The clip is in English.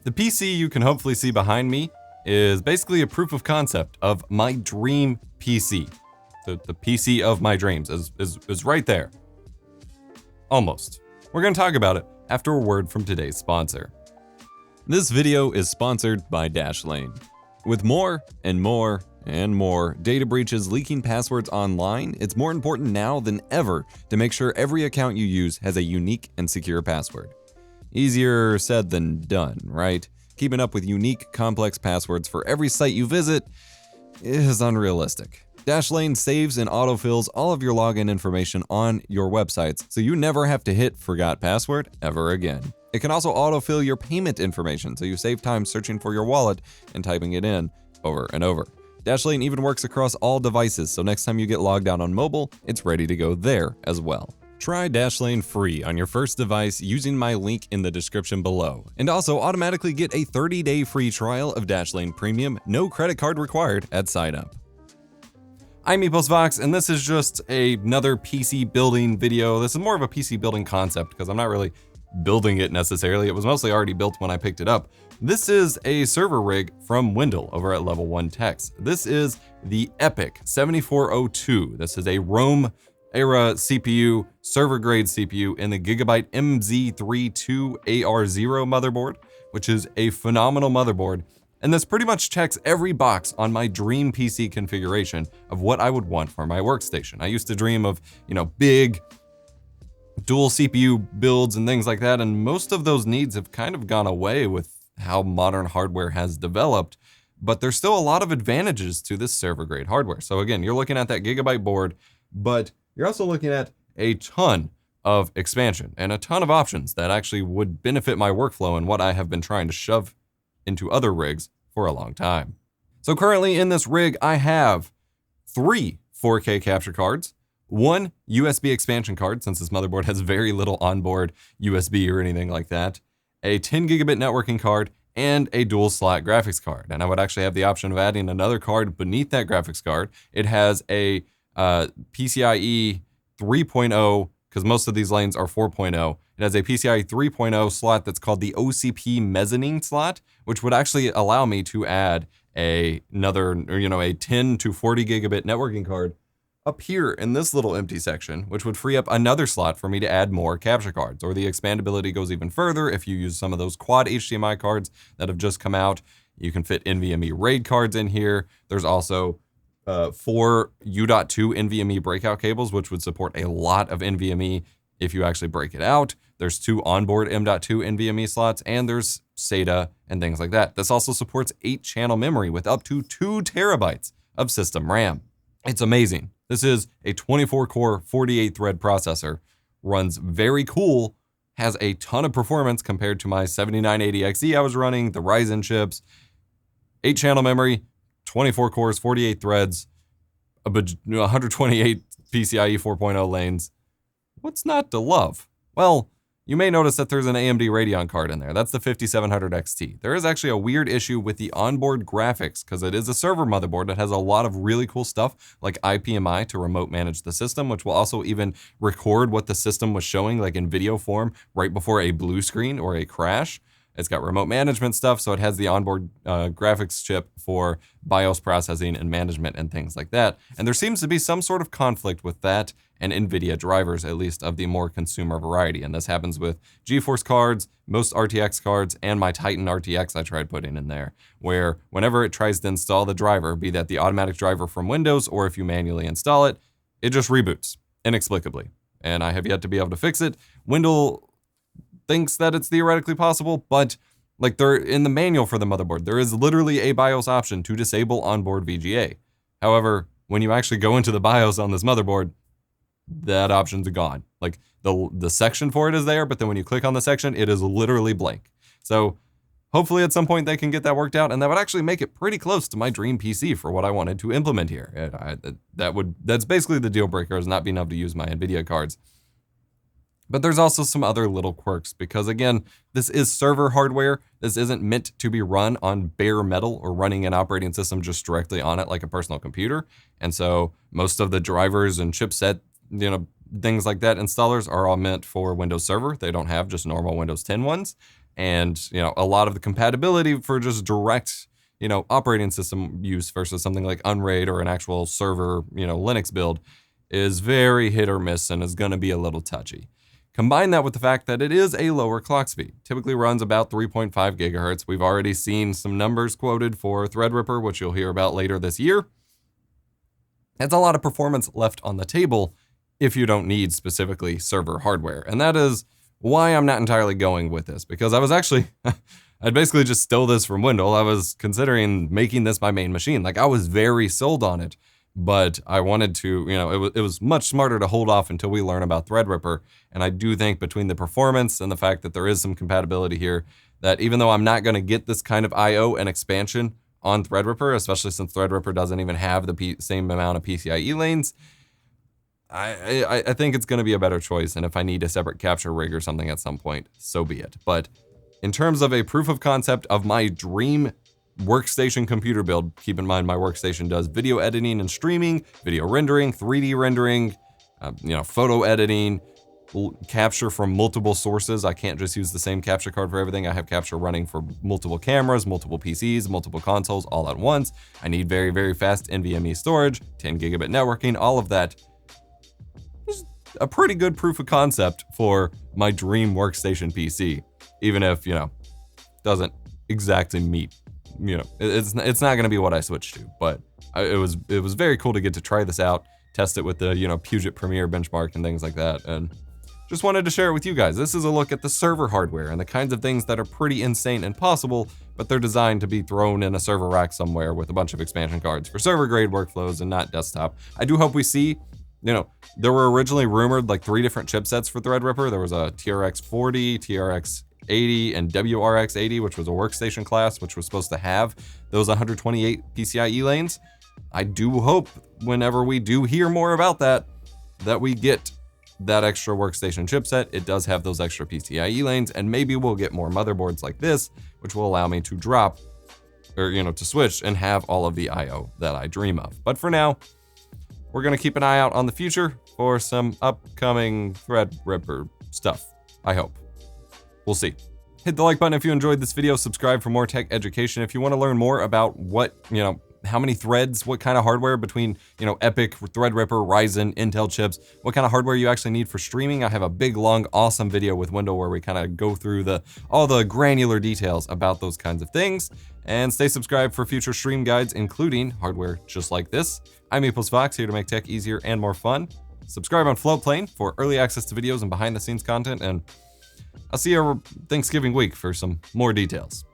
The PC you can hopefully see behind me is basically a proof of concept of my dream PC. The PC of my dreams is right there. Almost. We're going to talk about it after a word from today's sponsor. This video is sponsored by Dashlane. With more and more and more data breaches leaking passwords online, it's more important now than ever to make sure every account you use has a unique and secure password. Easier said than done, right? Keeping up with unique, complex passwords for every site you visit is unrealistic. Dashlane saves and autofills all of your login information on your websites, so you never have to hit forgot password ever again. It can also autofill your payment information, so you save time searching for your wallet and typing it in over and over. Dashlane even works across all devices, so next time you get logged out on mobile, it's ready to go there as well. Try Dashlane free on your first device using my link in the description below, and also automatically get a 30-day free trial of Dashlane Premium, no credit card required at sign up. I'm EposVox, and this is just another PC building video. This is more of a PC building concept because I'm not really building it necessarily. It was mostly already built when I picked it up. This is a server rig from Wendell over at Level 1 Techs. This is the Epyc 7402. This is a Rome era CPU, server grade CPU in the Gigabyte MZ32-AR0 motherboard, which is a phenomenal motherboard. And this pretty much checks every box on my dream PC configuration of what I would want for my workstation. I used to dream of, big dual CPU builds and things like that, and most of those needs have kind of gone away with how modern hardware has developed, but there's still a lot of advantages to this server grade hardware. So again, you're looking at that Gigabyte board, but you're also looking at a ton of expansion and a ton of options that actually would benefit my workflow and what I have been trying to shove into other rigs for a long time. So currently in this rig, I have 3 4K capture cards, 1 USB expansion card, since this motherboard has very little onboard USB or anything like that, a 10 gigabit networking card, and a dual slot graphics card. And I would actually have the option of adding another card beneath that graphics card. It has a PCIe 3.0, because most of these lanes are 4.0. It has a PCIe 3.0 slot that's called the OCP mezzanine slot, which would actually allow me to add another, a 10 to 40 gigabit networking card up here in this little empty section, which would free up another slot for me to add more capture cards. Or the expandability goes even further if you use some of those quad HDMI cards that have just come out. You can fit NVMe RAID cards in here. There's also 4 U.2 NVMe breakout cables, which would support a lot of NVMe if you actually break it out. There's 2 onboard M.2 NVMe slots, and there's SATA and things like that. This also supports 8-channel memory with up to 2 terabytes of system RAM. It's amazing. This is a 24-core, 48-thread processor, runs very cool, has a ton of performance compared to my 7980XE I was running, the Ryzen chips, 8-channel memory, 24 cores, 48 threads, 128 PCIe 4.0 lanes. What's not to love? Well, you may notice that there's an AMD Radeon card in there. That's the 5700 XT. There is actually a weird issue with the onboard graphics because it is a server motherboard that has a lot of really cool stuff like IPMI to remote manage the system, which will also even record what the system was showing like in video form right before a blue screen or a crash. It's got remote management stuff, so it has the onboard graphics chip for BIOS processing and management and things like that. And there seems to be some sort of conflict with that and NVIDIA drivers, at least of the more consumer variety. And this happens with GeForce cards, most RTX cards, and my Titan RTX I tried putting in there, where whenever it tries to install the driver, be that the automatic driver from Windows or if you manually install it, it just reboots inexplicably. And I have yet to be able to fix it. Wendell thinks that it's theoretically possible, but like there in the manual for the motherboard, there is literally a BIOS option to disable onboard VGA. However, when you actually go into the BIOS on this motherboard, that option's gone. Like the section for it is there, but then when you click on the section, it is literally blank. So hopefully at some point they can get that worked out, and that would actually make it pretty close to my dream PC for what I wanted to implement here. That's basically the deal breaker, is not being able to use my NVIDIA cards. But there's also some other little quirks because, again, this is server hardware. This isn't meant to be run on bare metal or running an operating system just directly on it like a personal computer. And so most of the drivers and chipset, things like that installers are all meant for Windows Server. They don't have just normal Windows 10 ones. and, you know, a lot of the compatibility for just direct, you know, operating system use versus something like Unraid or an actual server, you know, Linux build is very hit or miss and is going to be a little touchy. Combine that with the fact that it is a lower clock speed, typically runs about 3.5 gigahertz. We've already seen some numbers quoted for Threadripper, which you'll hear about later this year. It's a lot of performance left on the table if you don't need specifically server hardware. And that is why I'm not entirely going with this, because I was actually, I'd basically just stole this from Wendell. I was considering making this my main machine. Like, I was very sold on it, but I wanted to, you know, it was much smarter to hold off until we learn about Threadripper. And I do think between the performance and the fact that there is some compatibility here, that even though I'm not going to get this kind of I/O and expansion on Threadripper, especially since Threadripper doesn't even have the same amount of PCIe lanes, I think it's going to be a better choice. And if I need a separate capture rig or something at some point, so be it. But in terms of a proof of concept of my dream workstation computer build, keep in mind my workstation does video editing and streaming, video rendering, 3D rendering, you know, photo editing, capture from multiple sources. I can't just use the same capture card for everything. I have capture running for multiple cameras, multiple PCs, multiple consoles all at once. I need very, very fast NVMe storage, 10 gigabit networking, all of that. A pretty good proof of concept for my dream workstation PC, even if, you know, doesn't exactly meet, you know, it's not going to be what I switched to, but it was very cool to get to try this out, test it with the, you know, Puget Premier benchmark and things like that, and just wanted to share it with you guys. This is a look at the server hardware and the kinds of things that are pretty insane and possible, but they're designed to be thrown in a server rack somewhere with a bunch of expansion cards for server grade workflows and not desktop. I do hope we see, you know, there were originally rumored like 3 different chipsets for Threadripper. There was a TRX 40, TRX 80, and WRX 80, which was a workstation class, which was supposed to have those 128 PCIe lanes. I do hope whenever we do hear more about that, that we get that extra workstation chipset. It does have those extra PCIe lanes, and maybe we'll get more motherboards like this, which will allow me to drop, or, you know, to switch and have all of the IO that I dream of. But for now, we're going to keep an eye out on the future for some upcoming Threadripper stuff, I hope. We'll see. Hit the like button if you enjoyed this video, subscribe for more tech education. If you want to learn more about what, you know, how many threads, what kind of hardware between, you know, Epyc, Threadripper, Ryzen, Intel chips, what kind of hardware you actually need for streaming, I have a big, long, awesome video with Wendell where we kind of go through all the granular details about those kinds of things. And stay subscribed for future stream guides, including hardware just like this. I'm Fox, here to make tech easier and more fun. Subscribe on Floatplane for early access to videos and behind the scenes content, and I'll see you Thanksgiving week for some more details.